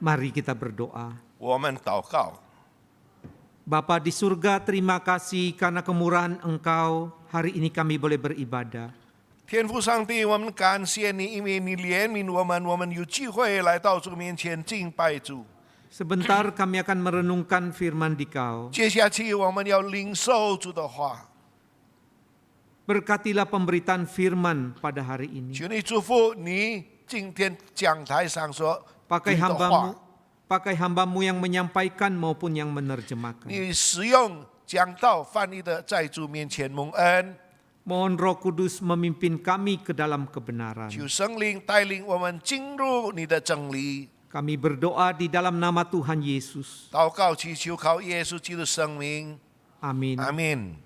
Mari kita berdoa. 我们祷告。 Bapa di surga, terima kasih karena kemurahan Engkau hari ini kami boleh beribadah. 天父上帝，我们感谢你，因为你怜悯我们有机会来到主面前敬拜主。 Sebentar kami akan merenungkan firman Dikau. 接下去我们要领受主的话， Berkatilah pemberitaan firman pada hari ini. 求你祝福你今天讲台上所读 Pakai 的话， hambamu yang menyampaikan maupun yang menerjemahkan. 你使用讲道翻译的，在主面前蒙恩， Mohon Roh Kudus memimpin kami ke dalam kebenaran. 求圣灵带领我们进入你的真理。 Kami berdoa di dalam nama Tuhan Yesus. 祷告祈求靠耶稣基督生命， Amin. 阿门。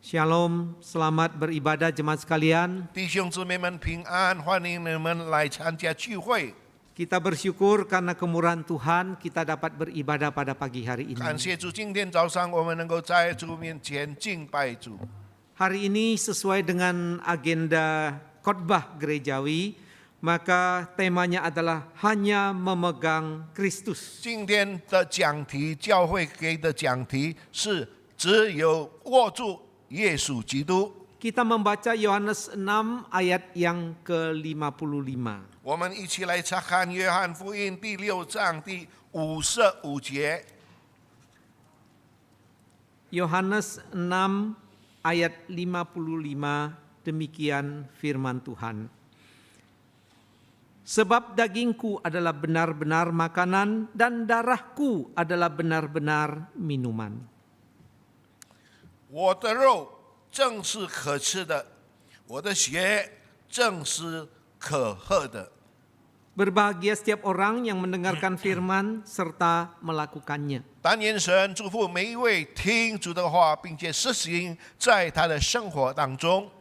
Shalom, selamat beribadah jemaat sekalian. 弟兄姊妹们平安，欢迎你们来参加聚会。 Kita bersyukur karena kemurahan Tuhan kita dapat beribadah pada pagi hari ini. 感谢主，今天早上我们能够在主面前敬拜主。 Hari ini sesuai dengan agenda khotbah gerejawi, maka temanya adalah hanya memegang Kristus. 今天的讲题，教会给的讲题是只有握住耶稣基督。 Kita membaca Yohanes 6 ayat yang ke-55. 我们一起来查看约翰福音第6章第55节。 Yohanes 6 ayat 55, demikian firman Tuhan. Sebab dagingku adalah benar-benar makanan dan darahku adalah benar-benar minuman. 我的肉正是可吃的，我的血正是可喝的。 Berbahagia setiap orang yang mendengarkan firman serta melakukannya. 但愿神祝福每一位听主的话，并且实行在他的生活当中。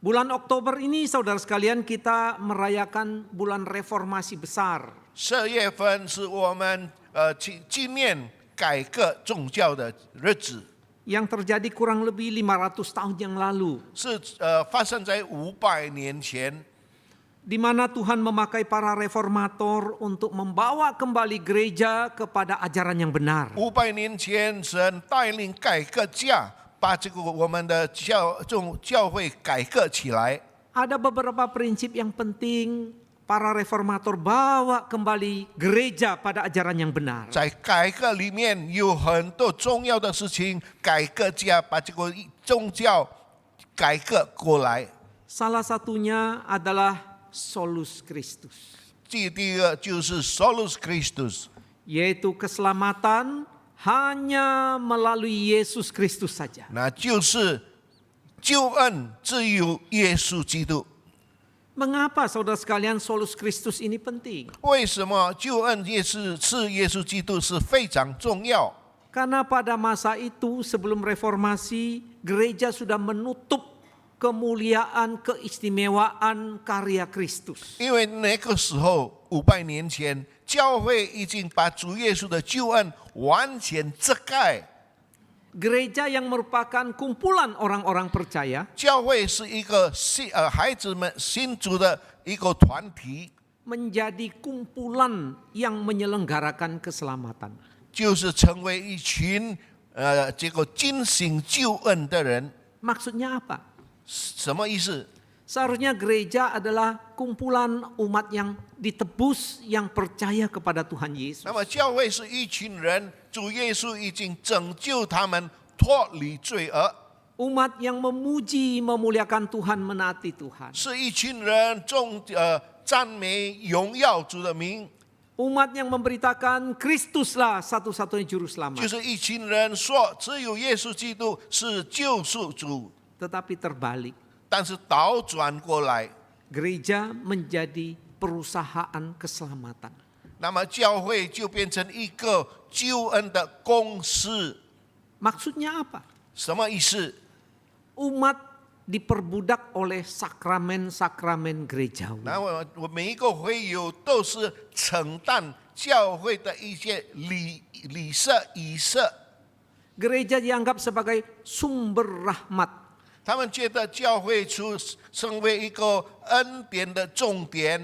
Bulan Oktober ini saudara sekalian kita merayakan bulan reformasi besar. 12月份是我们纪念改革宗教的日子， Yang terjadi kurang lebih 500 tahun yang lalu. 是发生在500年前。 Di mana Tuhan memakai para reformator untuk membawa kembali gereja kepada ajaran yang benar. 500年前，神带领改革家把这个我们的教会改革起来。 Ada beberapa prinsip yang penting para reformator bawa kembali gereja pada ajaran yang benar. 在改革里面有很多重要的事情，改革家把这个宗教改革过来。 Salah satunya adalah Solus Christus, 第一个就是 Solus Christus， yaitu keselamatan hanya melalui Yesus Kristus saja. 那就是救恩只有耶稣基督。 Mengapa saudara sekalian Solus Christus ini penting? 为什么救恩是耶稣基督是非常重要？ Karena pada masa itu sebelum reformasi, gereja sudah menutup kemuliaan, keistimewaan karya Kristus. 因为那个时候500年前，教会已经把主耶稣的救恩完全遮盖。 Gereja yang merupakan kumpulan orang-orang percaya 教会是一个孩子们信主的一个团体， menjadi kumpulan yang menyelenggarakan keselamatan. 就是成为一群这个进行救恩的人。 Maksudnya apa? 什么意思？ Seharusnya gereja adalah kumpulan umat yang ditebus, yang percaya kepada Tuhan Yesus. 那么教会是一群人，主耶稣已经拯救他们脱离罪恶， Umat yang memuji, memuliakan Tuhan, menaati Tuhan. 是一群人赞美荣耀主的名， Umat yang memberitakan Kristuslah satu-satunya juru 就 selamat. 是一群人说只有耶稣基督是救赎主， Tetapi terbalik, 但是倒转过来， gereja menjadi perusahaan keselamatan. 那么教会就变成一个救恩的公司。 Maksudnya apa? 什么意思？ Umat diperbudak oleh sakramen-sakramen gerejawi. 那我每一个会友都是承担教会的一些礼设仪式， Gereja dianggap sebagai sumber rahmat. 他们觉得教会成为一个恩典的重点。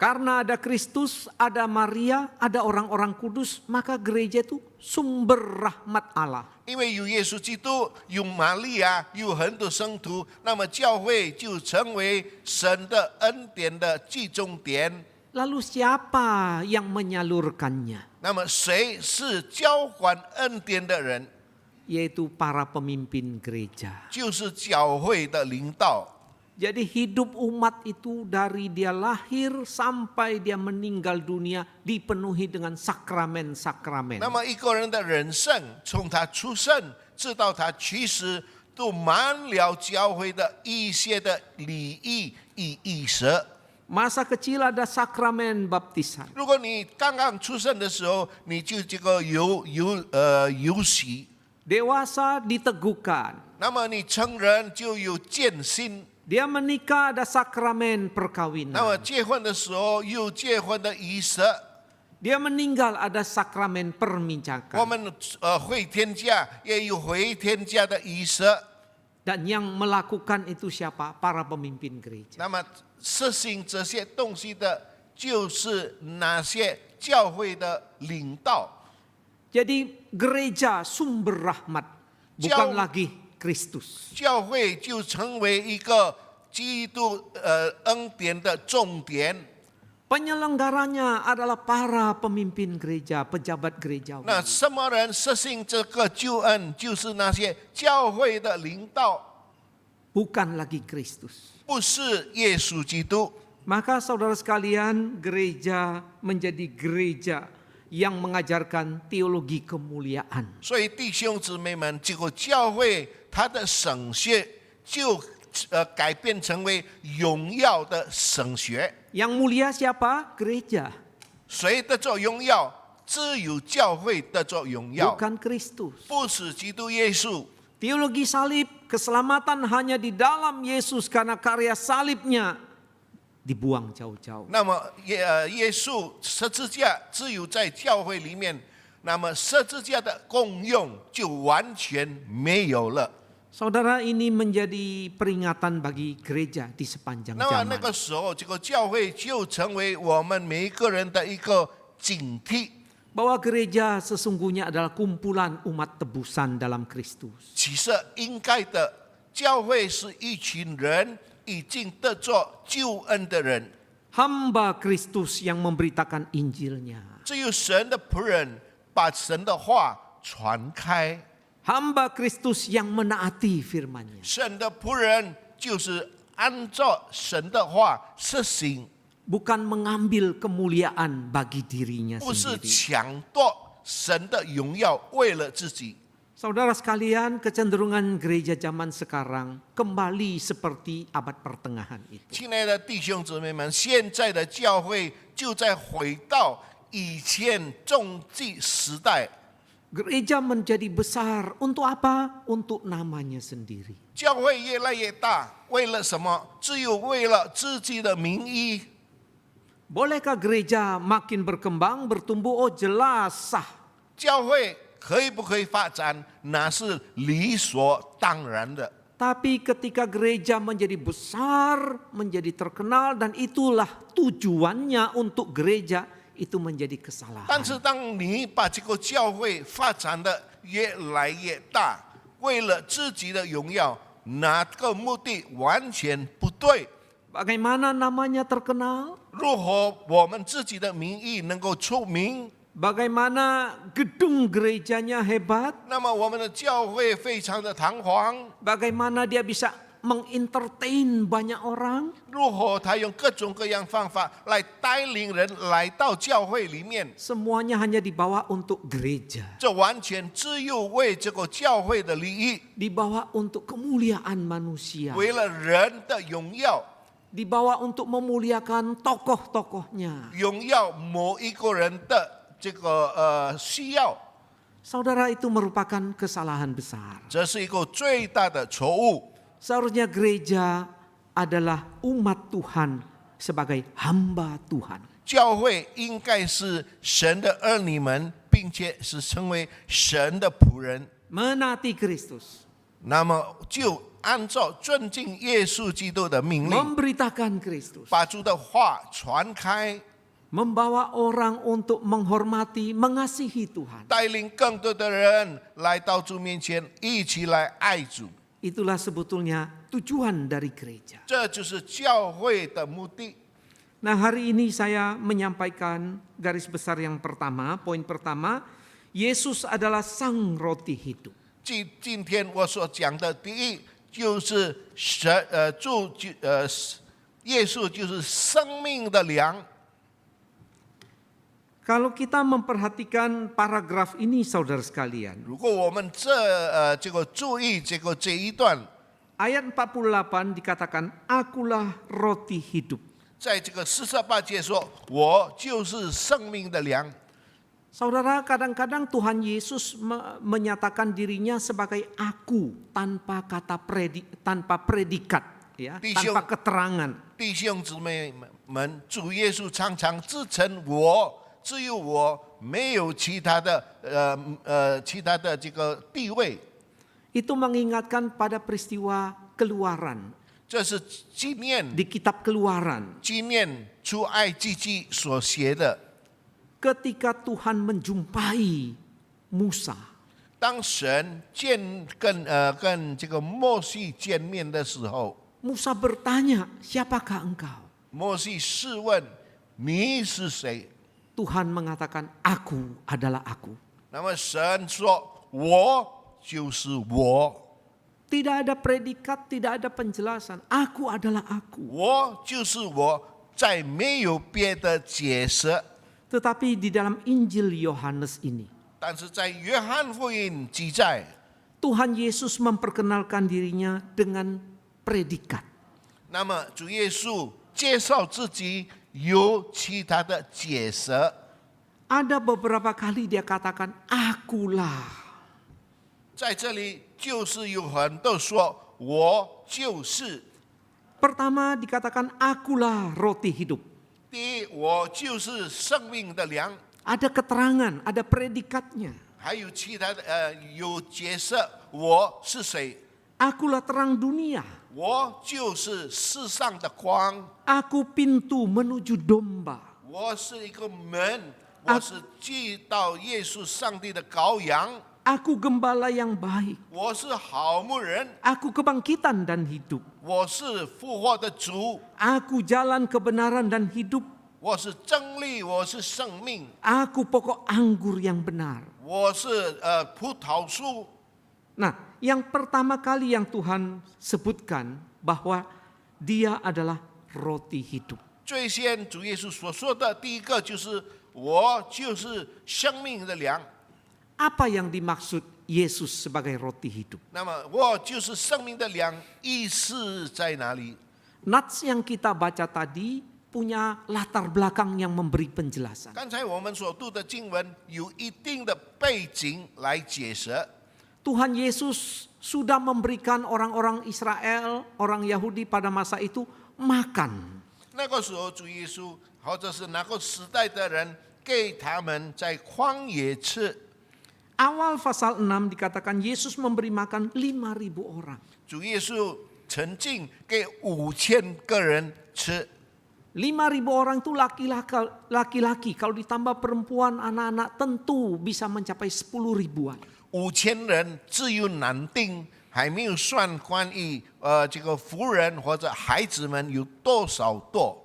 Karena ada Kristus, ada Maria, ada orang-orang kudus, maka gereja itu sumber rahmat Allah. 因为有耶稣基督，有玛利亚，有很多圣徒，那么教会就成为神的恩典的集中点。 Lalu siapa yang menyalurkannya? 那么谁是交还恩典的人？ Yaitu para pemimpin gereja. 就是教会的领导。 Jadi hidup umat itu dari dia lahir sampai dia meninggal dunia dipenuhi dengan sakramen-sakramen. 那么一个人的人生，从他出生直到他去世，都满了教会的一些的礼仪与仪式。 Masa kecil ada sakramen baptisan. 如果你刚刚出生的时候，你就这个有洗， Dewasa diteguhkan. 那么你成人就有见信， Dia menikah ada sakramen 那么 perkawinan. 结婚的时候有结婚的仪式。 Dia meninggal ada sakramen 我 permincakan. 们回天家也有回天家的仪式。 Dan yang melakukan itu siapa? Para pemimpin gereja. 那么实行这些东西的，就是那些教会的领导。 Jadi gereja sumber rahmat, bukan lagi Kristus. 教会就成为一个基督恩典的重点。 Penyelenggaranya adalah para pemimpin gereja, pejabat gereja. 那什么人实行这个救恩？就是那些教会的领导， Bukan lagi Kristus. 不是耶稣基督。 Maka saudara sekalian, gereja menjadi gereja yang mengajarkan teologi kemuliaan. 所以弟兄姊妹们，这个教会它的神学就改变成为荣耀的神学。 Yang mulia siapa? Gereja, 谁得着荣耀？只有教会得着荣耀， bukan Kristus. 不是基督耶稣。 Teologi salib, keselamatan hanya di dalam Yesus karena karya salibnya dibuang jauh-jauh. 那么耶稣十字架只有在教会里面，那么十字架的功用就完全没有了。 Saudara, ini menjadi peringatan bagi gereja di sepanjang 那么那 zaman. 个时候，这个教会就成为我们每一个人的一个警惕。 Bahwa gereja sesungguhnya adalah kumpulan umat tebusan dalam Kristus. 其实应该的，教会是一群人已经得着救恩的人， Hamba Kristus yang memberitakan Injilnya. 只有神的仆人把神的话传开。 Hamba Kristus yang menaati firman-Nya. 神的仆人就是按照神的话实行， Bukan mengambil kemuliaan bagi dirinya 不是 sendiri. 抢夺神的荣耀为了自己。 Saudara sekalian, kecenderungan gereja zaman sekarang kembali seperti abad pertengahan itu. 亲爱的弟兄姊妹们，现在的教会就在回到以前中纪时代。 Gereja menjadi besar untuk apa? Untuk namanya sendiri. 教会越来越大，为了什么？只有为了自己的名义。 Bolehkah gereja makin berkembang, bertumbuh? Oh jelas sah. 教会可以不可以发展？那是理所当然的。 Tapi ketika gereja menjadi besar, menjadi terkenal, dan itulah tujuannya untuk gereja, itu menjadi 但 kesalahan. 是当你把这个教会发展的越来越大，为了自己的荣耀，那个目的完全不对。 Bagaimana namanya terkenal? 如何我们自己的名义能够出名？ Bagaimana gedung gerejanya hebat? 那么我们的教会非常的堂皇， Bagaimana dia bisa mengentertain banyak orang? 如何他用各种各样方法来带领人来到教会里面？ Semuanya hanya dibawa untuk gereja. 这完全只有为这个教会的利益， Dibawa untuk kemuliaan manusia. 为了人的荣耀， Dibawa untuk memuliakan tokoh-tokohnya. 荣耀某一个人的这个需要， Saudara, itu merupakan kesalahan besar. 这是一个最大的错误。 Seharusnya gereja adalah umat Tuhan sebagai hamba Tuhan. 教会应该是神的儿女们，并且是成为神的仆人， Menaati Kristus. 那么就按照尊敬耶稣基督的命令， memberitakan Kristus, 把主的话传开， membawa orang untuk menghormati, mengasihi Tuhan. 带领更多的人来到主面前，一起来爱主。 Itulah sebetulnya tujuan dari gereja. 这就是教会的目的。 Nah, hari ini saya menyampaikan garis besar yang pertama, poin pertama, Yesus adalah sang roti hidup. 今天我所讲的第一就是耶稣就是生命的粮。 Kalau kita memperhatikan paragraf ini, saudara sekalian, 如果我们这个注意这一段， ayat 48 dikatakan, akulah roti hidup. 在这个48节说，我就是生命的粮。 Saudara, kadang-kadang Tuhan Yesus menyatakan dirinya sebagai aku tanpa kata tanpa predikat, ya, tanpa keterangan. 弟兄姊妹们，主耶稣常常自称我，只有我，没有其他的这个地位。 Itu mengingatkan pada peristiwa Keluaran. 这是纪念 Di kitab Keluaran, 纪念出埃及记所写的。 ketika Tuhan menjumpai Musa, 当神跟这个摩西见面的时候， Musa bertanya, siapakah engkau? 摩西试问你是谁？ Tuhan mengatakan, aku adalah aku. 那么神说：“我就是我， Tidak ada predikat, tidak ada penjelasan. Aku adalah aku. 我就是我，再没有别的解释。” Tetapi di dalam Injil Yohanes ini, 但是在约翰福音记载， Tuhan Yesus memperkenalkan dirinya dengan predikat. 那么主耶稣介绍自己有其他的解释。 Ada beberapa kali dia katakan, akulah. 在这里就是有很多说我就是。 Pertama dikatakan, akulah roti hidup. 第一，我就是生命的粮。 Ada keterangan, ada predikatnya. 还有其他的有解释我是谁？ Akulah terang dunia. 我就是世上的光， Aku pintu menuju domba. 我是一个门，我是寄到耶稣上帝的羔羊， Aku gembala yang baik. 我是好牧人， Aku kebangkitan dan hidup. 我是复活的主， Aku jalan kebenaran dan hidup. 我是真理，我是生命， Aku pokok anggur yang benar. 我是葡萄树。 Nah, yang pertama kali yang Tuhan sebutkan bahwa dia adalah roti hidup. 最先主耶稣所说的第一个就是我就是生命的粮。 Apa yang dimaksud Yesus sebagai roti hidup? 那么我就是生命的粮，意思在哪里？ Nats yang kita baca tadi punya latar belakang yang memberi penjelasan. 刚才我们所读的经文有一定的背景来解释。 Tuhan Yesus sudah memberikan orang-orang Israel, orang Yahudi pada masa itu makan. 那个时候主耶稣或者是那个时代的人给他们在旷野吃。 Awal pasal 6 dikatakan Yesus memberi makan 5.000 orang. 主耶稣曾经给5000个人吃。 5.000 orang itu laki-laki. Kalau ditambah perempuan, anak-anak tentu bisa mencapai 10 ribuan. 5000人只有男丁，还没有算关于这个妇人或者孩子们有多少多。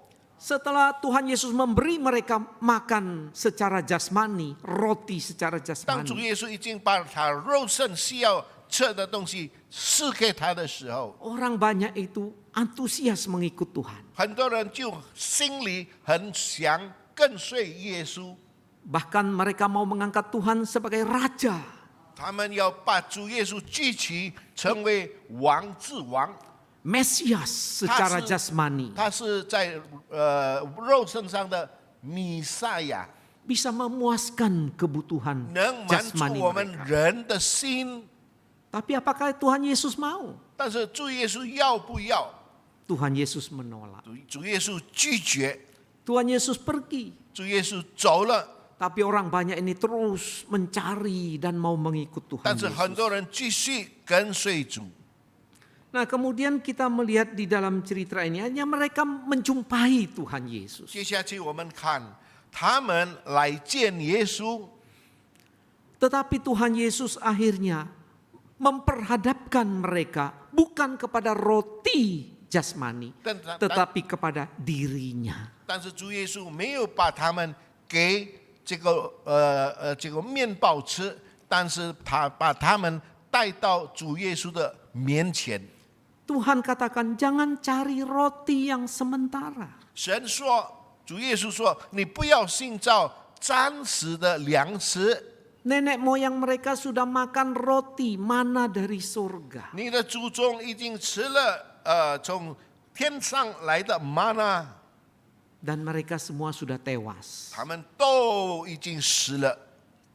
Setelah Tuhan Yesus memberi mereka makan secara jasmani, roti secara 当主 jasmani, 耶稣已经把他肉身需要吃的东西赐给他的时候， orang banyak itu antusias mengikut Tuhan. 很多人就心里很想跟随耶稣， Bahkan mereka mau mengangkat Tuhan sebagai raja. 他们要把主耶稣举起，成为王之王。 Mesias secara jasmani. 他是在肉身上的弥赛亚， Bisa memuaskan kebutuhan 能满足 jasmani 我们 mereka. 人的心。 Tapi apakah Tuhan Yesus mau? 但是主耶稣要不要？ Tuhan Yesus menolak. 主耶稣拒绝， Tuhan Yesus pergi. 主耶稣走了。Tapi orang banyak ini terus mencari dan mau mengikut Tuhan 但是很 Yesus. 多人继续跟随主。 Nah, kemudian kita melihat di dalam cerita ini hanya mereka menjumpai Tuhan Yesus. 接下去我们看他们来见耶稣， Tetapi Tuhan Yesus akhirnya memperhadapkan mereka bukan kepada roti jasmani, tetapi kepada dirinya. 但是主耶稣没有把他们给这个面包吃，但是他把他们带到主耶稣的面前。 Tuhan katakan jangan cari roti yang sementara. 神说，主耶稣说，你不要寻找暂时的粮食， Nenek moyang mereka sudah makan roti mana dari surga. 你的祖宗已经吃了从天上来的玛纳， Dan mereka semua sudah tewas. 他们都已经死了。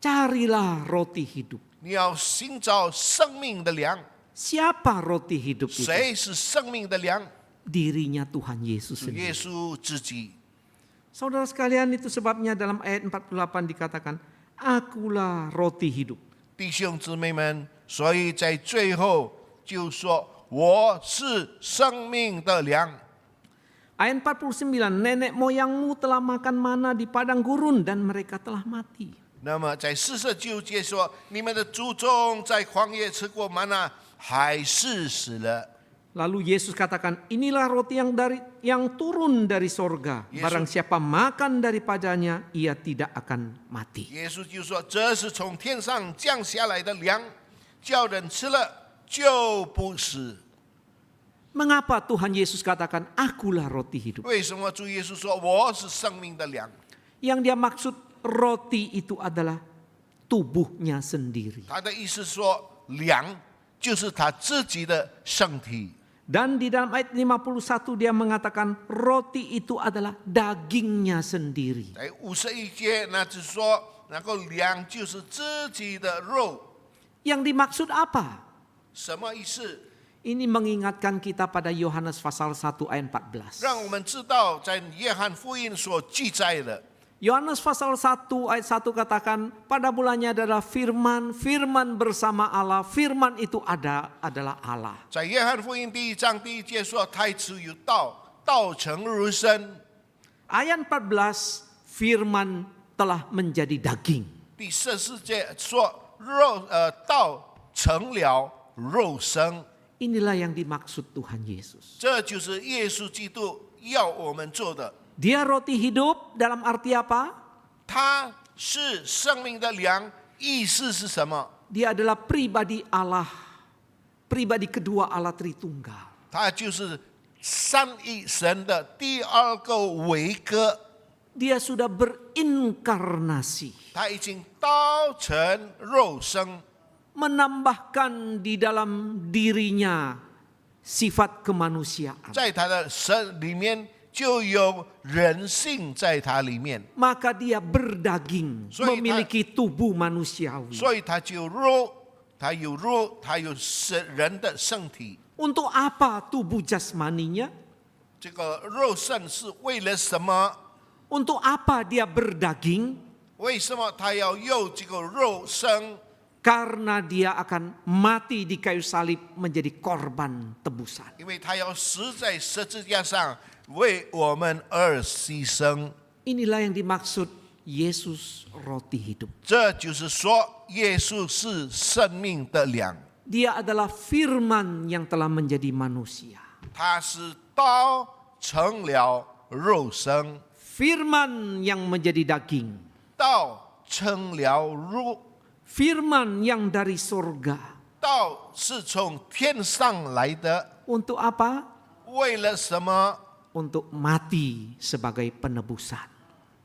Carilah roti hidup. 你要寻找生命的粮， Siapa roti hidup itu? 谁是生命的粮？ Dirinya Tuhan Yesus 主耶 sendiri. 稣自己。 Saudara sekalian, itu sebabnya dalam ayat 48 dikatakan, Akulah roti hidup. 弟兄姊妹们，所以在最后就说我是生命的粮。 Ayat 49, nenek moyangmu telah makan mana di padang gurun dan mereka telah mati. 那么在49节说，你们的祖宗在旷野吃过玛纳，还是死了。 Lalu Yesus katakan, inilah roti yang turun dari sorga. Yesus- Barang siapa makan daripadanya, ia tidak akan mati. 耶稣就说，这是从天上降下来的粮，叫人吃了就不死。 Mengapa Tuhan Yesus katakan, akulah roti hidup? 为什么主耶稣说我是生命的粮？ Yang dia maksud roti itu adalah tubuhnya sendiri. 他的意思说，粮就是他自己的身体。 Dan di dalam ayat 51 dia mengatakan roti itu adalah dagingnya sendiri. 在51节，那就是说，那个粮就是自己的肉， Yang dimaksud apa? 什么意思？ Ini mengingatkan kita pada Yohanes pasal 1 ayat 14. 让我们知道，在约翰福音所记载的， Yohanes pasal 1 ayat 1 katakan pada mulanya adalah firman, firman bersama Allah, firman itu adalah Allah. 在约翰福音1章1节说：“太初有道，道成肉身。 Ayat 14, firman telah menjadi daging. 第14节说：“道成了肉身。 Inilah yang dimaksud Tuhan Yesus. 这就是耶稣基督要我们做的。 Dia roti hidup dalam arti apa? 他是生命的粮，意思是什么？ Dia adalah pribadi Allah, pribadi kedua Allah Tritunggal. 他就是三一神的第二个位格， Dia sudah berinkarnasi, 他已经道成肉身， menambahkan di dalam dirinya sifat kemanusiaan. 在他的身里面就有人性在他里面， Maka dia berdaging, So, memiliki tubuh manusiawi. 所以他就肉，他有肉，他有人的身体。 Untuk apa tubuh jasmaninya? 这个肉身是为了什么？ Untuk apa dia berdaging? 为什么他要有这个肉身？ Karena dia akan mati di kayu salib menjadi korban tebusan. 因为他要死在十字架上，为我们而牺牲。 Inilah yang dimaksud Yesus roti hidup. 这就是说，耶稣是生命的粮， Dia adalah firman yang telah menjadi manusia. 他是道成了肉身， Firman yang menjadi daging. 道成了肉， Firman yang dari surga. 道是从天上来的， Untuk apa? 为了什么？ Untuk mati sebagai penebusan.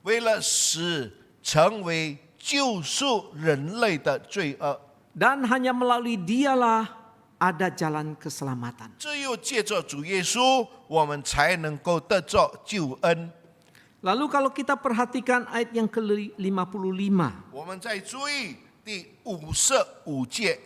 为了死，成为救赎人类的罪恶。 Dan hanya melalui dialah ada jalan keselamatan. 只有借着主耶稣，我们才能够得着救恩。 Lalu kalau kita perhatikan ayat yang ke-55. 我们再注意第55节，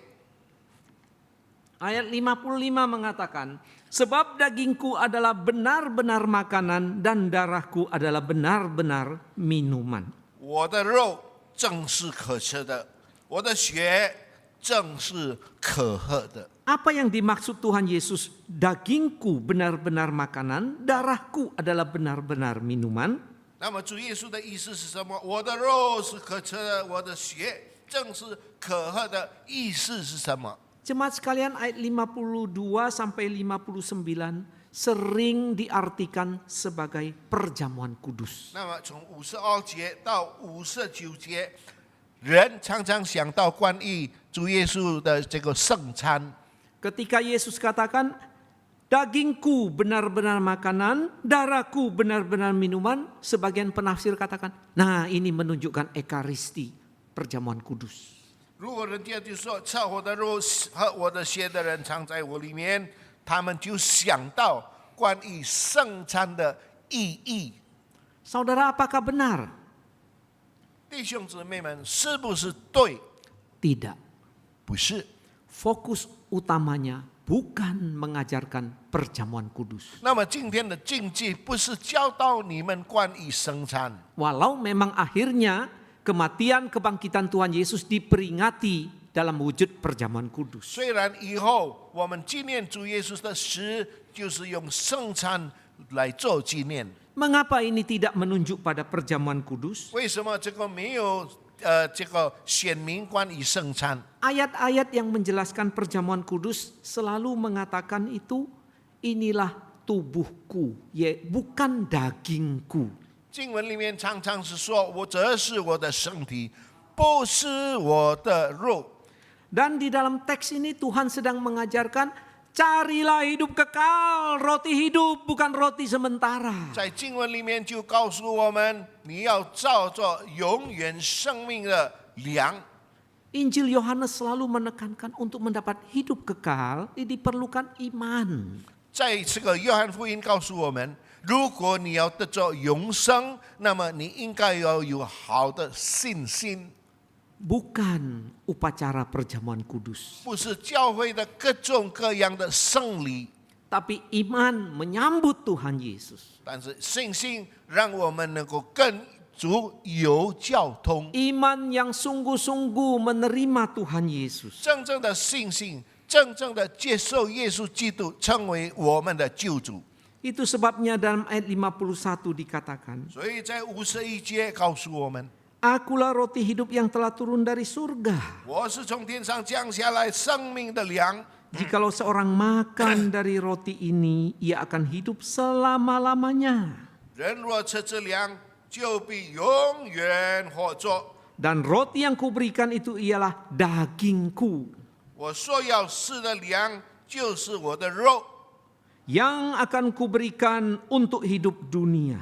Ayat 55 mengatakan, sebab dagingku adalah benar-benar makanan dan darahku adalah benar-benar minuman. 我的肉正是可吃的，我的血正是可喝的。 Apa yang dimaksud Tuhan Yesus? Dagingku benar-benar makanan, darahku adalah benar-benar minuman. 那么主耶稣的意思是什么？我的肉是可吃的，我的血正是可喝的。意思是什么？ Jemaat sekalian, ayat 52 sampai 59 sering diartikan sebagai perjamuan kudus. 那么从52节到59节，人常常想到关于主耶稣的这个圣餐。 Ketika Yesus katakan, dagingku benar-benar makanan, darahku benar-benar minuman, sebagian penafsir katakan, nah ini menunjukkan ekaristi, perjamuan kudus. 如果人家就说吃我的肉和我的血的人常在我里面，他们就想到关于圣餐的意义。 Saudara, apakah benar? 弟兄姊妹们，是不是对？ Tidak. 不是。 Fokus utamanya bukan mengajarkan perjamuan kudus. 那么今天的禁忌不是教导你们关于圣餐， Walau memang akhirnya kematian kebangkitan Tuhan Yesus diperingati dalam wujud perjamuan kudus. 虽然以后我们纪念主耶稣的死，就是用圣餐来做纪念。 Mengapa ini tidak menunjuk pada perjamuan kudus? 为什么这个没有这个显明关于圣餐？ Ayat-ayat yang menjelaskan perjamuan kudus selalu mengatakan itu inilah tubuhku, bukan dagingku. 经文里面常常是说，我这是我的身体，不是我的肉。 Dan di dalam teks ini Tuhan sedang mengajarkan, carilah hidup kekal, roti hidup bukan roti sementara. 在经文里面就告诉我们，你要照着永远生命的粮。 Injil Yohanes selalu menekankan untuk mendapat hidup kekal, diperlukan iman. 在这个约翰福音告诉我们，如果你要得着永生，那么你应该要有好的信心， Bukan upacara perjamuan kudus. 不是教会的各种各样的圣礼， Tapi iman menyambut Tuhan Yesus. 但是信心让我们能够跟主有交通。 Iman yang sungguh-sungguh menerima Tuhan Yesus. 真正的信心，真正的接受耶稣基督成为我们的救主。 Itu sebabnya dalam ayat 51 dikatakan, 所以在51节告诉我们， Akulah roti hidup yang telah turun dari surga. 我是从天上降下来生命的粮。 Jikalau seorang makan dari roti ini, ia akan hidup selama-lamanya. 人若吃这粮，就必永远活着。 Dan roti yang kuberikan itu ialah dagingku, 我说要吃的粮，就是我的肉， yang akan kuberikan untuk hidup dunia.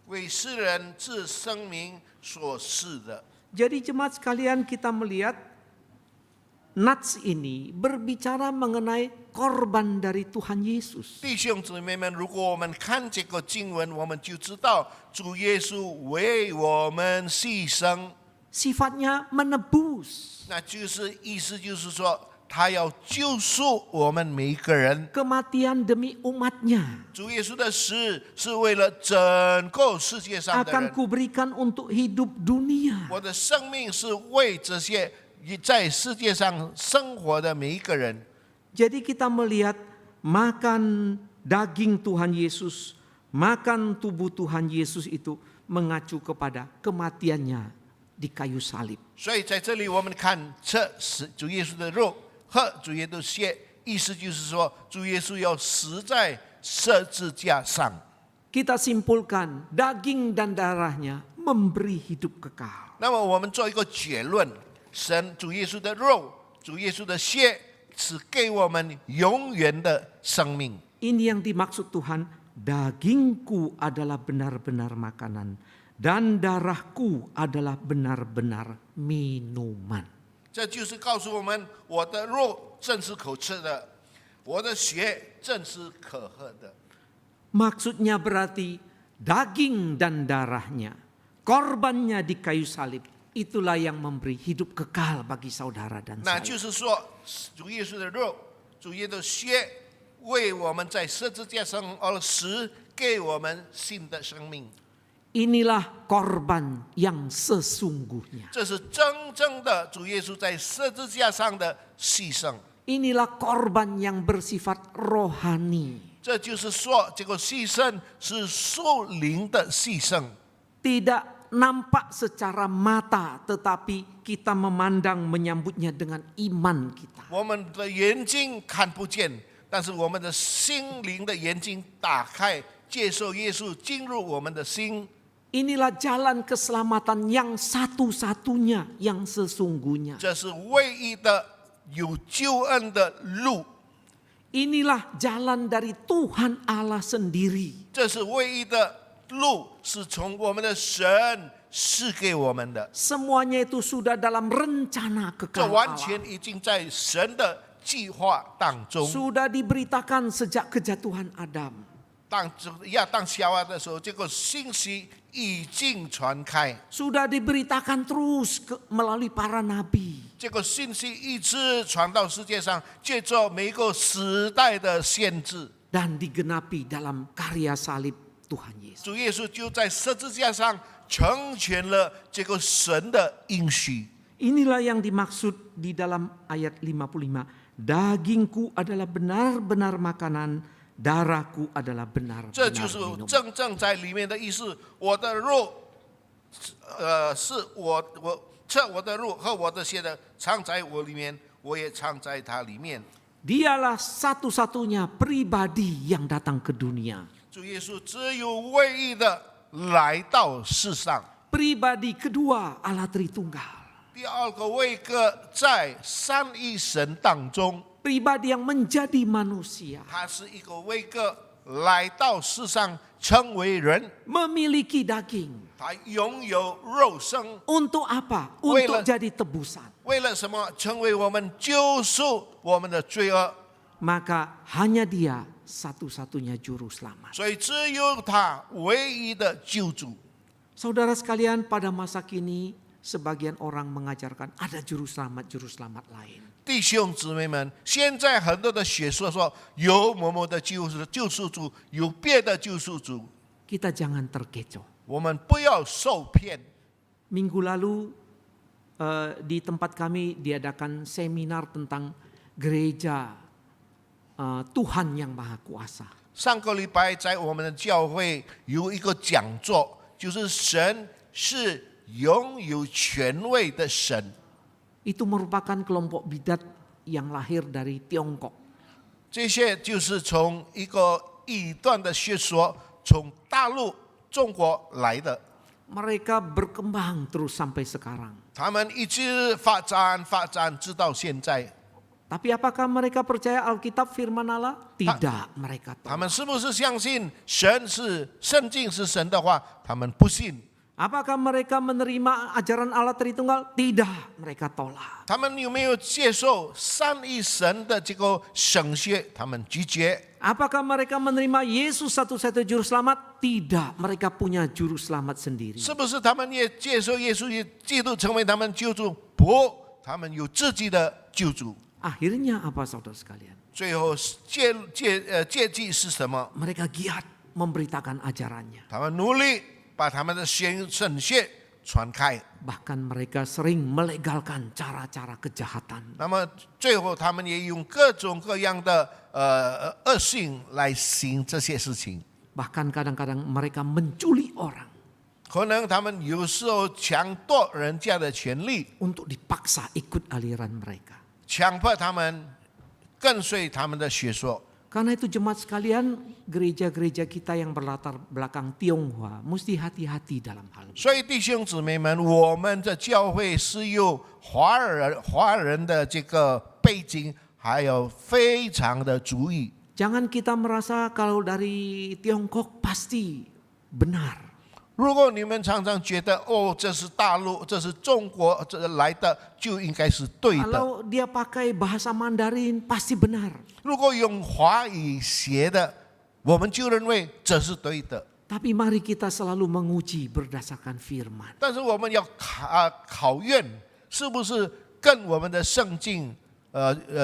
为世人赐生命所赐的。 Jadi jemaat sekalian, kita melihat nats ini berbicara mengenai korban dari Tuhan Yesus. 弟兄姊妹们，如果我们看这个经文，我们就知道主耶稣为我们牺牲， Sifatnya menebus. 那就是意思就是说，他要救赎我们每一个人。 Kematian demi umatnya 主耶稣的死是为了整个世界上的 akan 人， kuberikan untuk hidup dunia. 我的生命是为这些在世界上生活的每一个人。 Jadi kita melihat makan daging Tuhan Yesus, makan tubuh Tuhan Yesus itu mengacu kepada kematiannya di kayu salib. 所以在这里我们看这是主耶稣的肉和主耶稣的血，意思就是说主耶稣要死在十字架上。 Kita simpulkan daging dan darahnya memberi hidup kekal. 那么我们做一个结论：神主耶稣的肉、主耶稣的血是给我们永远的生命。 Ini yang dimaksud Tuhan, dagingku adalah benar-benar makanan dan darahku adalah benar-benar minuman. 这就是告诉我们，我的肉正是可吃的，我的血正是可喝的。 Maksudnya berarti daging dan darahnya, korbannya di kayu salib, itulah yang memberi hidup kekal bagi saudara dan 那 saya. 就是说，主耶稣的肉、主耶稣的血，为我们在十字架上而死，给我们新的生命。Inilah korban yang sesungguhnya. 这是真正的主耶稣在十字架上的牺牲。 Inilah korban yang bersifat rohani. 这就是说，这个牺牲是属灵的牺牲， Tidak nampak secara mata, tetapi kita memandang menyambutnya dengan iman kita. 我们的眼睛看不见，但是我们的心灵的眼睛打开，接受耶稣进入我们的心。 Inilah jalan keselamatan yang satu-satunya, yang sesungguhnya. 这是唯一的有救恩的路， Inilah jalan dari Tuhan Allah sendiri. 这是唯一的路，是从我们的神赐给我们的。 Semuanya itu sudah dalam rencana 这 kekal 完 Allah. 全已经在神的计划当中。 Sudah diberitakan sejak kejatuhan Adam. 当亚当夏娃的时候，这个信息已经传开， Sudah diberitakan terus melalui para nabi. 这个信息一直传到世界上，借着每一个时代的先知， Dan digenapi dalam karya salib Tuhan Yesus. 主耶稣就在十字架上成全了这个神的应许。 Inilah yang dimaksud di dalam ayat 55. Dagingku adalah benar-benar makanan, darahku adalah 这 benar-benar 就是 minum. 真正在里面的意思。我的肉，是我吃我的肉和我的血的藏在我里面，我也藏在它里面。 Dialah satu-satunya pribadi yang datang ke dunia. 主耶稣只有唯一的来到世上。 Pribadi kedua Allah Tritunggal. 第二个位格在三一神当中， Pribadi yang menjadi manusia. 他是一个位格来到世上成为人， Memiliki daging. 他拥有肉身， Untuk apa? Wela- Untuk jadi tebusan. 为了什么？成为我们救赎我们的罪恶。 Maka hanya dia satu-satunya juru selamat. 所以只有他唯一的救主。 Saudara sekalian, pada masa kini sebagian orang mengajarkan ada juru selamat lain. 弟兄姊妹们，现在很多的学说说有某某的救赎主，有别的救赎主， Kita jangan terkecoh. 我们不要受骗。 Minggu lalu di tempat kami diadakan seminar tentang gereja Tuhan yang Maha Kuasa. 上个礼拜在我们的教会有一个讲座，就是神是拥有权威的神。 Itu merupakan kelompok bidat yang lahir dari Tiongkok. 这些就是从一个异端的学说，从大陆中国来的。 Mereka berkembang terus sampai sekarang. 他们一直发展，直到现在。 Tapi apakah mereka percaya Alkitab firman Allah? Tidak, mereka 他 tolak. 们是不是相信神是圣经是神的话？他们不信。 Apakah mereka menerima ajaran Allah Tritunggal? Tidak, mereka tolak. 他们有没有接受三一神的这个神学？他们拒绝。 Apakah mereka menerima Yesus satu-satunya juru selamat? Tidak, mereka punya juru selamat sendiri. 是不是他们也接受耶稣基督成为他们救主？不，他们有自己的救主。 Akhirnya apa saudara sekalian? 最后结局是什么？ Mereka giat memberitakan ajarannya. 他们努力把他们的神学传开。 Bahkan mereka sering melegalkan cara-cara kejahatan. 那么最后他们也用各种各样的恶性来行这些事情。 Bahkan kadang-kadang mereka menculik orang 可能他们有时候抢夺人家的权利， untuk dipaksa ikut aliran mereka. 强迫他们跟随他们的学说。 Karena itu jemaat sekalian, gereja-gereja kita yang berlatar belakang Tionghoa mesti hati-hati dalam hal ini. 所以弟兄姊妹们，我们的教会是有华人的这个背景，还有非常的注意。 Jangan kita merasa kalau dari Tiongkok pasti benar. 如果你们常常觉得哦，这是大陆，这是中国这来的，就应该是对的。 Kalau dia pakai bahasa Mandarin pasti benar. 如果用华语写的，我们就认为这是对的。 Tapi mari kita selalu menguji berdasarkan firman. 但是我们要考验，是不是跟我们的圣经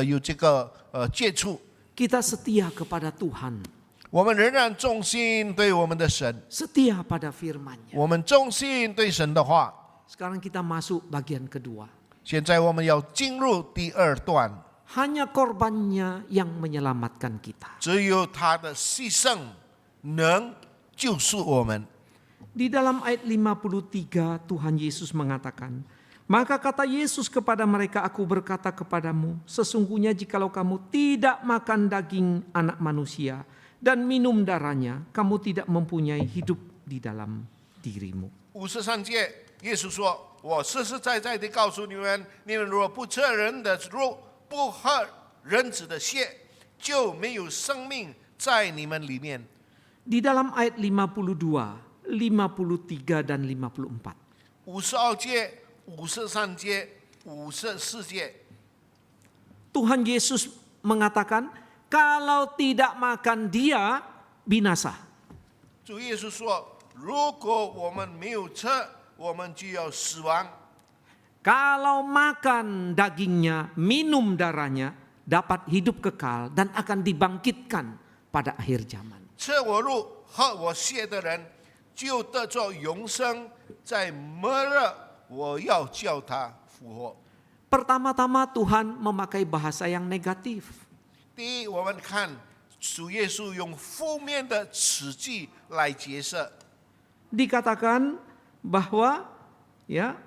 有这个接触？ Kita setia kepada Tuhan. 我们仍然忠心对我们的神， setia pada firman-Nya. 我们忠心对神的话。 Sekarang kita masuk bagian kedua. 现在我们要进入第二段， Hanya korbannya yang menyelamatkan kita. 只有他的牺牲能救赎我们。 Di dalam ayat 53 Tuhan Yesus mengatakan, maka kata Yesus kepada mereka, aku berkata kepadamu, sesungguhnya jikalau kamu tidak makan daging anak manusia dan minum darahnya, kamu tidak mempunyai hidup di dalam dirimu. 53节，耶稣说：“我实实在在地告诉你们，你们若不吃人的肉，不喝人子的血，就没有生命在你们里面。” Di dalam ayat 52, 53 dan 54. 52节、53节、54节， Tuhan Yesus mengatakan, kalau tidak makan dia, binasa. 主耶稣说：“如果我们没有吃，我们就要死亡。 Kalau makan dagingnya, minum darahnya, dapat hidup kekal dan akan dibangkitkan pada akhir zaman. 吃我肉、喝我血的人，就得着永生，在末日我要叫他复活。” Pertama-tama Tuhan memakai bahasa yang negatif. 第一，我们看主耶稣用负面的词句来解释。 Dikatakan bahwa ya,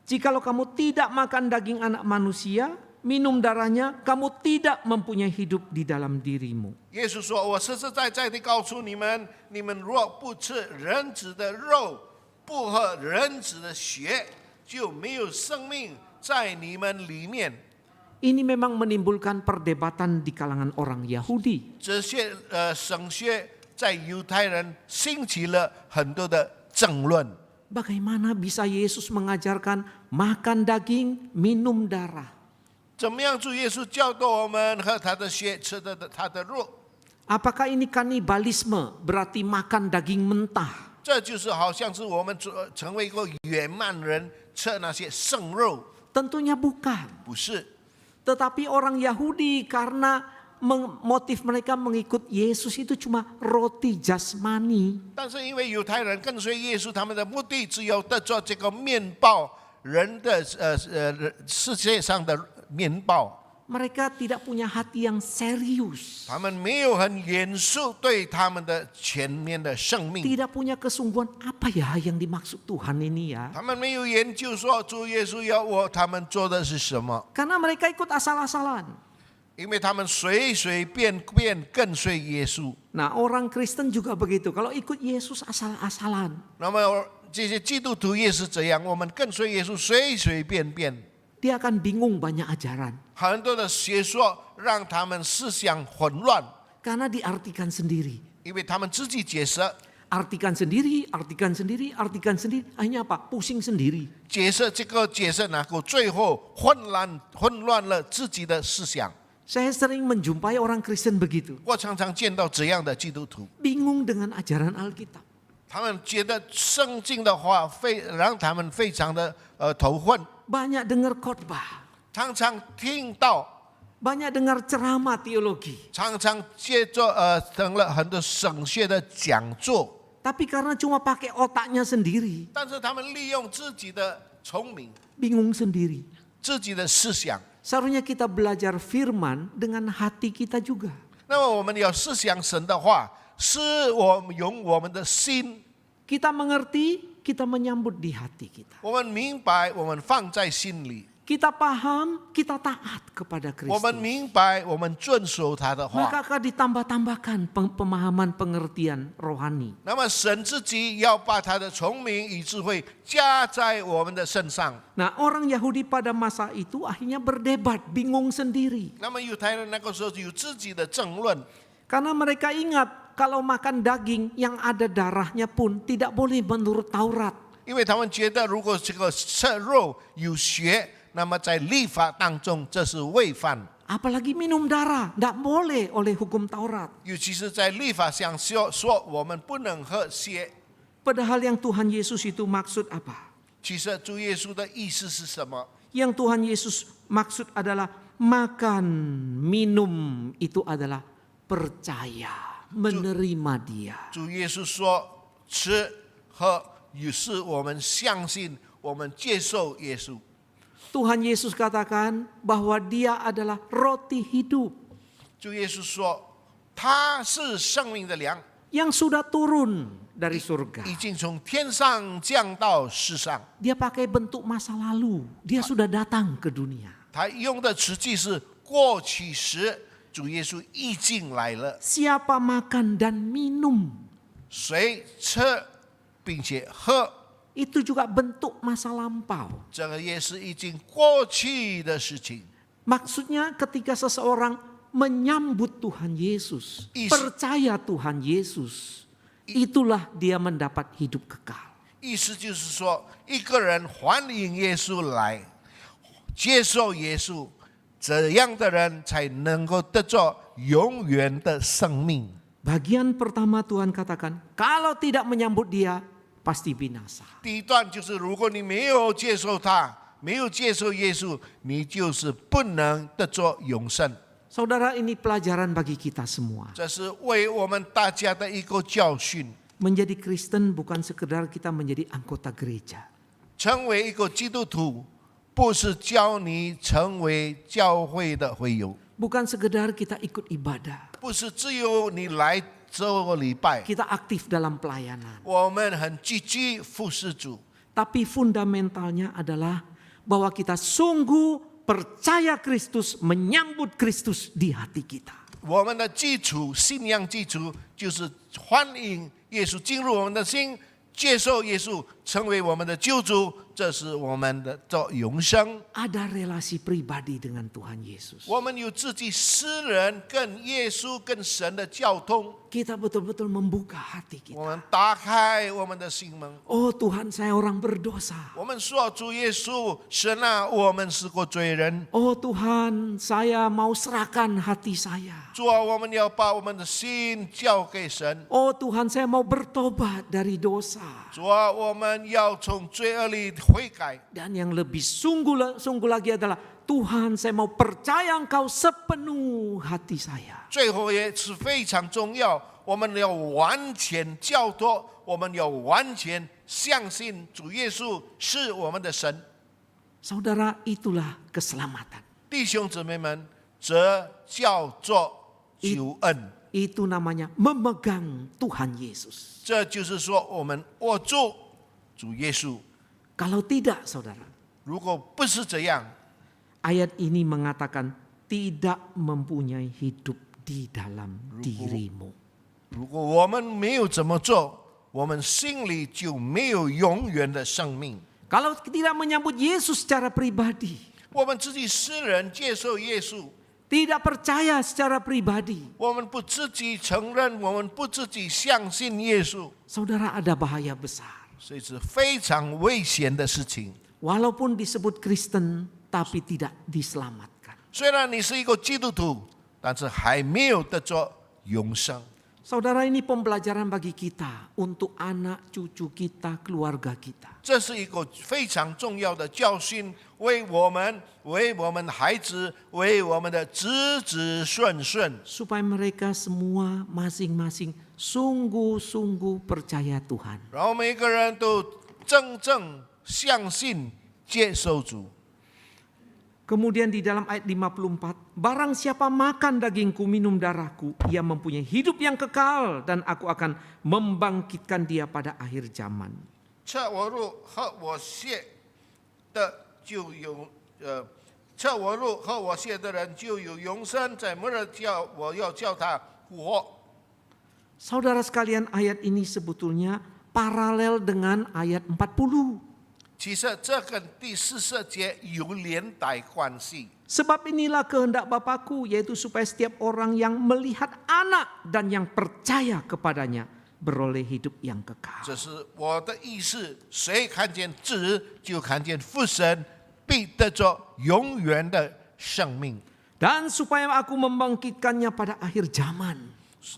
jikalau kamu tidak makan daging anak manusia, minum darahnya, kamu tidak mempunyai hidup di dalam dirimu. 耶稣说：“我实实在在地告诉你们，你们若不吃人子的肉，不喝人子的血，就没有生命在你们里面。” Ini memang menimbulkan perdebatan di kalangan orang Yahudi. 这些神学在犹太人兴起了很多的争论。 Bagaimana bisa Yesus mengajarkan makan daging, minum darah? 怎么样？主耶稣教导我们喝他的血，吃的他的肉。 Apakah ini kanibalisme, berarti makan daging mentah? 这就是好像是我们成为一个原曼人，吃那些生肉， Tentunya bukan. 不是。 Tetapi orang Yahudi karena motif mereka mengikut Yesus itu cuma roti jasmani. 但是因为犹太人跟随耶稣，他们的目的只有得着这个面包，人的世界上的面包。 Mereka tidak punya hati yang serius. 他们没有很严肃对他们的前面的生命， Tidak punya kesungguhan, apa ya yang dimaksud Tuhan ini ya? 他们没有研究说主耶稣要他们做的是什么， Karena mereka ikut asal-asalan. 因为他们随随便便跟随耶稣。 Nah, orang Kristen juga begitu. Kalau ikut Yesus asal-asalan. 那么这些基督徒也是这样，我们跟随耶稣随随便便。 Dia akan bingung banyak ajaran. 很多的学说让他们思想混乱， Karena diartikan sendiri. 因为他们自己解释， Artikan sendiri, artikan sendiri, artikan sendiri. Akhirnya apa? Pusing sendiri. 解释这个解释那个，最后混乱了自己的思想。 Saya sering menjumpai orang Kristen begitu. 我常常见到这样的基督徒， Bingung dengan ajaran Alkitab. 他们觉得圣经的话让他们非常的头昏， Banyak dengar khotbah. 常常听到， Banyak dengar ceramah teologi. 常常接着听了很多神学的讲座， Tapi karena cuma pakai otaknya sendiri. 但是他们利用自己的聪明、 Bingung sendiri. 自己的思想。 Seharusnya kita belajar firman dengan hati kita juga. 那么我们要思想神的话，是我们用我们的心， Kita mengerti, kita menyambut di hati kita. 我们明白，我们放在心里， Kita paham, kita taat kepada 我们 Kristus. 明白，我们遵守他的话。 Maka akan ditambah-tambahkan pemahaman pengertian rohani. 那么神自己要把他的聪明与智慧加在我们的身上。 Nah, orang Yahudi pada masa itu akhirnya berdebat, bingung sendiri. 那么犹太人那个时候有自己的争论， Karena mereka ingat kalau makan daging yang ada darahnya pun tidak boleh menurut Taurat. 因为他们觉得如果这个吃肉有血，那么在律法当中这是违反， Apalagi minum darah, tidak boleh oleh hukum Taurat. 尤其是在律法上说我们不能喝血。 Padahal yang Tuhan Yesus itu maksud apa? 其实主耶稣的意思是什么？ Yang Tuhan Yesus maksud adalah makan, minum itu adalah percaya. menerima dia. 主耶稣说，吃喝也是我们相信，我们接受耶稣。 Tuhan Yesus katakan bahwa dia adalah roti hidup 主耶稣说，他是生命的粮， yang sudah turun dari surga. 已经从天上降到世上。 Dia pakai bentuk masa lalu. Dia sudah datang ke dunia. 他用的实际是过去时，主耶稣已经来了。 Siapa makan dan minum, 谁吃并且喝， itu juga bentuk masa lampau. 这个也是已经过去的事情。 Maksudnya ketika seseorang menyambut Tuhan Yesus, percaya Tuhan Yesus, itulah dia mendapat hidup kekal. 意思就是说，一个人欢迎耶稣来，接受耶稣，这样的人才能够得着永远的生命。 Bagian pertama Tuhan katakan, kalau tidak menyambut dia, pasti binasa. 第一段就是，如果你没有接受他，没有接受耶稣，你就是不能得着永生。 Saudara, ini pelajaran bagi kita semua. 这是为我们大家的一个教训。 Menjadi Kristen bukan sekedar kita menjadi anggota gereja. 成为一个基督徒，不是教你成为教会的会友， Bukan sekedar kita ikut ibadah. 不是只有你来做礼拜， Kita aktif dalam pelayanan. 我们很积极服侍主。 Tapi fundamentalnya adalah bahwa kita sungguh percaya Kristus, menyambut Kristus di hati kita. 我们的基础，信仰基础就是欢迎耶稣进入我们的心，接受耶稣成为我们的救主，这是我们的永生。 Ada relasi pribadi dengan Tuhan Yesus. 我们有自己私人跟耶稣、跟神的交通， Kita betul-betul membuka hati 我 kita. 们打开我们的心门。 Oh Tuhan, saya orang berdosa. 我们说主耶稣，神啊，我们是个罪人。 Oh Tuhan, saya mau serahkan hati saya. 主啊，我们要把我们的心交给神。 Oh Tuhan, saya mau bertobat dari dosa. 主啊，我们要从罪恶里悔改。 Dan yang lebih sungguh lagi adalah Tuhan, saya mau percaya Engkau sepenuh hati saya. 最后也是非常重要，我们要完全交托，我们要完全相信主耶稣是我们的神。 Saudara, itulah keselamatan. 弟兄姊妹们，这叫做救恩。 Itu namanya memegang Tuhan Yesus. 这就是说，我们握住主耶稣。 Kalau tidak, saudara, 如果不是这样， ayat ini mengatakan tidak mempunyai hidup di dalam dirimu. 如果我们没有这么做，我们心里就没有永远的生命。 Kalau tidak menyambut Yesus secara pribadi, 我们自己私人接受耶稣， tidak percaya secara pribadi, 我们不自己承认，我们不自己相信耶稣， saudara, ada bahaya besar. 所以是非常危险的事情。 Walaupun disebut Kristen, tapi tidak diselamatkan. 虽然你是一个基督徒，但是还没有得着永生。 Saudara, ini pembelajaran bagi kita, untuk anak, cucu kita, keluarga kita. 这是一个非常重要的教训，为我们的孩子，为我们的子子孙孙， Supaya mereka semua masing-masing sungguh-sungguh percaya Tuhan. 然后每个人都真正相信接受主。 Kemudian di dalam ayat 54, barang siapa makan dagingku, minum darahku, ia mempunyai hidup yang kekal dan aku akan membangkitkan dia pada akhir zaman. 吃我肉和我血的就有吃我肉和我血的人就有永生，在末日我要叫他复活。 Saudara sekalian, ayat ini sebetulnya paralel dengan ayat 40. 其实这跟第40节有连带关系。 Sebab inilah kehendak Bapakku, yaitu supaya setiap orang yang melihat anak dan yang percaya kepadanya beroleh hidup yang kekal. 这是我的意思，谁看见子就看见父神，必得着永远的生命。 Dan supaya aku membangkitkannya pada akhir zaman.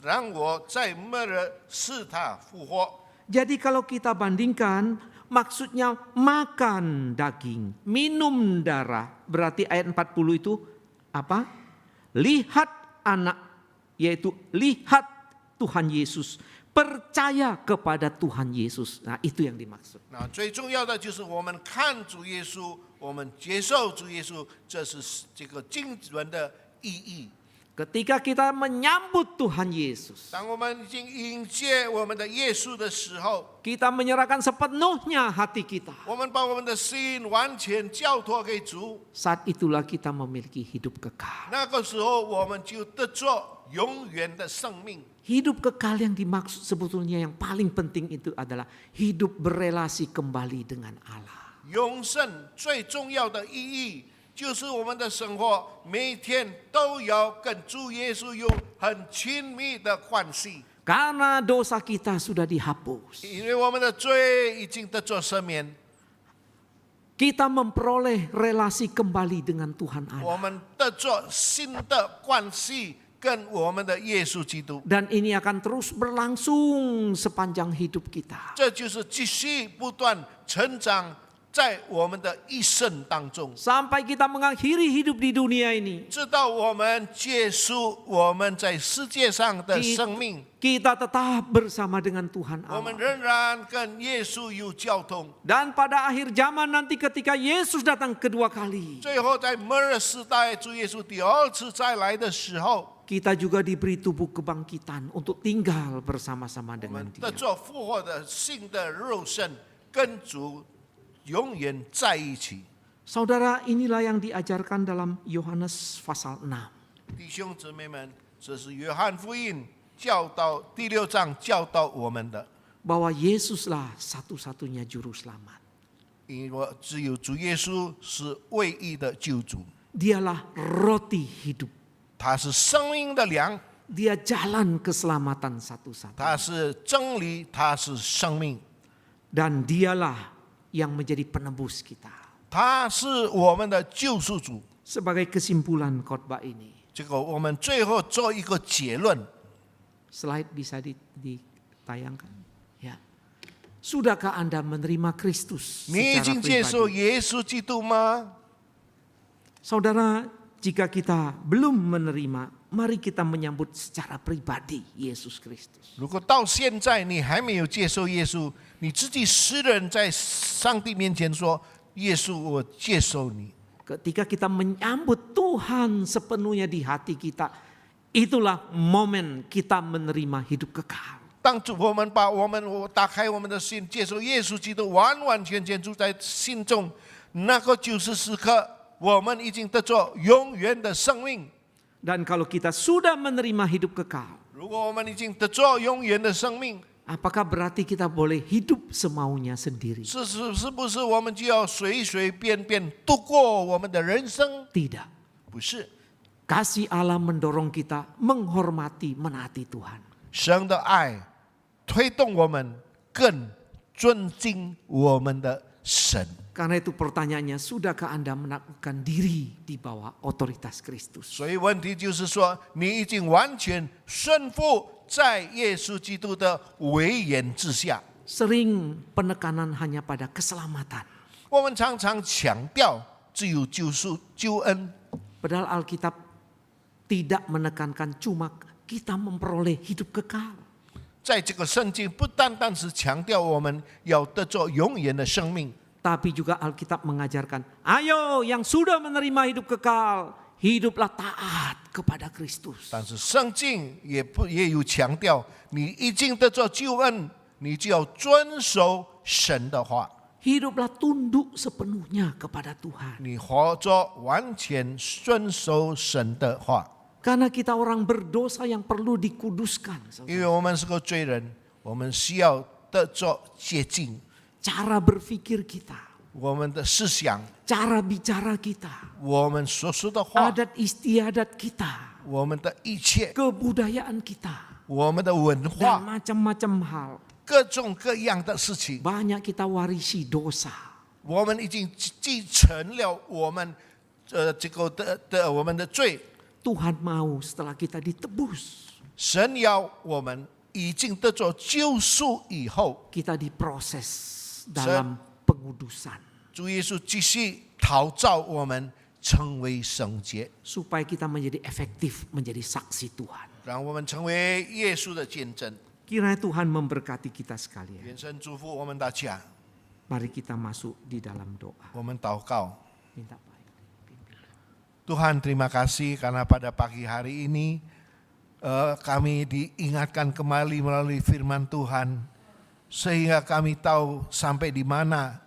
让我在末日使他复活。 Jadi kalau kita bandingkan, maksudnya makan daging, minum darah. Berarti ayat 40 itu apa? Lihat anak, yaitu lihat Tuhan Yesus, percaya kepada Tuhan Yesus. Nah, itu yang dimaksud. 那最重要的就是我们看主耶稣，我们接受主耶稣，这是这个经文的意义。 Ketika kita menyambut Tuhan Yesus, 当我们已经迎接我们的耶稣的时候， kita menyerahkan sepenuhnya hati kita. 我们把我们的心完全交托给主， Saat itulah kita memiliki hidup kekal. 那个时候我们就得着永远的生命。 Hidup kekal yang dimaksud sebetulnya yang paling penting itu adalah hidup berelasi kembali dengan Allah. 永生最重要的意义，就是我们的生活每天都要跟主耶稣有很亲密的关系， Karena dosa kita sudah dihapus. 因为我们的罪已经得着赦免， Kita memperoleh relasi kembali dengan Tuhan 我 Allah. 们得着新的关系跟我们的耶稣基督， Dan ini akan terus berlangsung sepanjang hidup kita. 这就是继续不断成长在我们的一生当中， Sampai kita mengakhiri hidup di dunia ini. 直到我们结束我们在世界上的生命， Kita tetap bersama dengan Tuhan 我们 Allah. 仍然跟耶稣有交通。 Dan pada akhir zaman nanti ketika Yesus datang kedua kali, 最后在末日时代，主耶稣第二次再来的时候， kita juga diberi tubuh kebangkitan untuk tinggal bersama-sama 我 dengan 们得 Dia. 着复活的新的肉身，跟主永远在一起。 Saudara, inilah yang diajarkan dalam Yohanes pasal 6. 弟兄姊妹们，这是约翰福音教导第6章教导我们的， Bahwa Yesuslah satu-satunya juru selamat. 因为只有主耶稣是唯一的救主， Dialah roti hidup. 他是生命的粮， Dia jalan keselamatan satu-satu. 他是真理，他是生命， Dan dialah yang menjadi penebus kita. 他是我们的救赎主。 Sebagai kesimpulan khotbah ini, 这个我们最后做一个结论。 slide bisa ditayangkan. Ya. Sudahkah Anda menerima Kristus 你已 secara 经接受 pribadi? 耶稣基督吗？ Saudara, jika kita belum menerima, mari kita menyambut secara pribadi Yesus Kristus. 如果到现在你还没有接受耶稣，你自己私人在上帝面前说：“耶稣，我接受你。” Ketika kita menyambut Tuhan sepenuhnya di hati kita, itulah momen kita menerima hidup kekal. 当我们打开我们的心，接受耶稣基督，完完全全住在心中，那个就是时刻，我们已经得着永远的生命。 Dan kalau kita sudah menerima hidup kekal, 如果我们已经得着永远的生命， apakah berarti kita boleh hidup semaunya sendiri? 是不是我们就要随随便便度过我们的人生？ Tidak. 不是， Kasih Allah mendorong kita menghormati, menaati Tuhan. 神的爱推动我们更尊敬我们的神。 Karena itu pertanyaannya, sudahkah Anda menaklukkan diri di bawah otoritas Kristus? 所以问题就是说，你已经完全顺服在耶稣基督的威严之下。 Sering penekanan hanya pada keselamatan. 我们常常强调只有救赎、救恩， Padahal Alkitab tidak menekankan cuma kita memperoleh hidup kekal. 在这个圣经不单单是强调我们要得着永远的生命， Tapi juga Alkitab mengajarkan, ayo yang sudah menerima hidup kekal, hiduplah taat kepada Kristus. 但是圣经也有强调，你已经得着救恩，你就要遵守神的话， Hiduplah tunduk sepenuhnya kepada Tuhan. 你活着完全遵守神的话。 Karena kita orang berdosa yang perlu dikuduskan. 因为我们是个罪人，我们需要得着洁净， Cara berpikir kita, 我们的思想， cara bicara kita, 我们所说的话， adat istiadat kita, 我们的一切， kebudayaan kita, 我们的文 dan 化， macam-macam hal. 各种各样的事情， Banyak kita warisi dosa. 我们已经继承了我们这个我们的罪。 Tuhan mau setelah kita ditebus, 神要我们已经得着救赎以后， kita diproses dalam pengudusan. 主耶稣继续陶造我们成为圣洁， Supaya kita menjadi efektif, menjadi saksi Tuhan. 让我们成为耶稣的见证。 Kiranya Tuhan memberkati kita sekalian. 愿神祝福我们大家。 Mari kita masuk di dalam doa. 我们祷告。 Minta baik. Tuhan, terima kasih karena pada pagi hari ini kami diingatkan kembali melalui firman Tuhan, sehingga kami tahu sampai di mana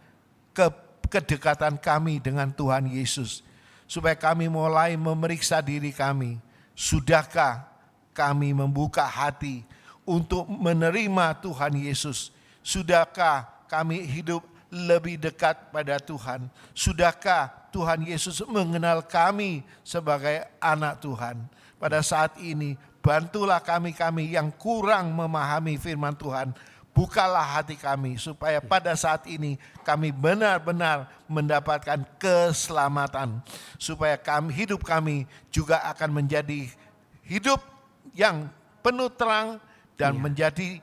kedekatan kami dengan Tuhan Yesus, supaya kami mulai memeriksa diri kami. Sudahkah kami membuka hati untuk menerima Tuhan Yesus? Sudahkah kami hidup lebih dekat pada Tuhan? Sudahkah Tuhan Yesus mengenal kami sebagai anak Tuhan? Pada saat ini, bantulah kami-kami yang kurang memahami firman Tuhan. Bukalah hati kami supaya pada saat ini kami benar-benar mendapatkan keselamatan. Supaya hidup kami juga akan menjadi hidup yang penuh terang dan menjadi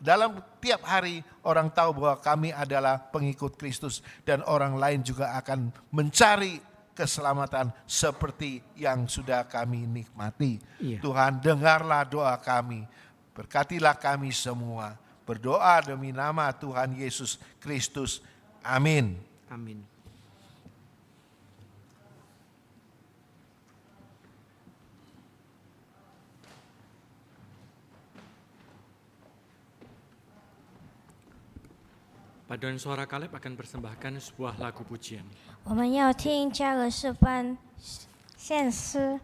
dalam tiap hari orang tahu bahwa kami adalah pengikut Kristus, dan orang lain juga akan mencari keselamatan seperti yang sudah kami nikmati. Tuhan, dengarlah doa kami, berkatilah kami semua. Berdoa demi nama Tuhan Yesus Kristus. Amin. Amin. Paduan suara Kaleb akan persembahkan sebuah lagu pujian. 我们要听加尔诗班献诗。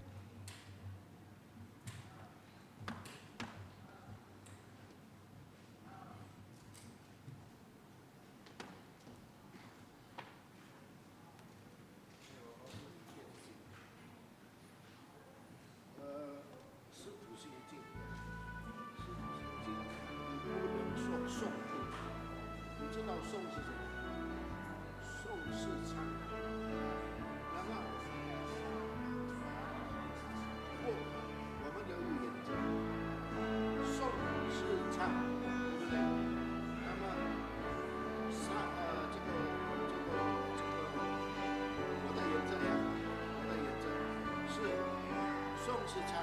是唱，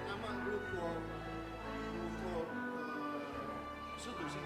那么如果是读心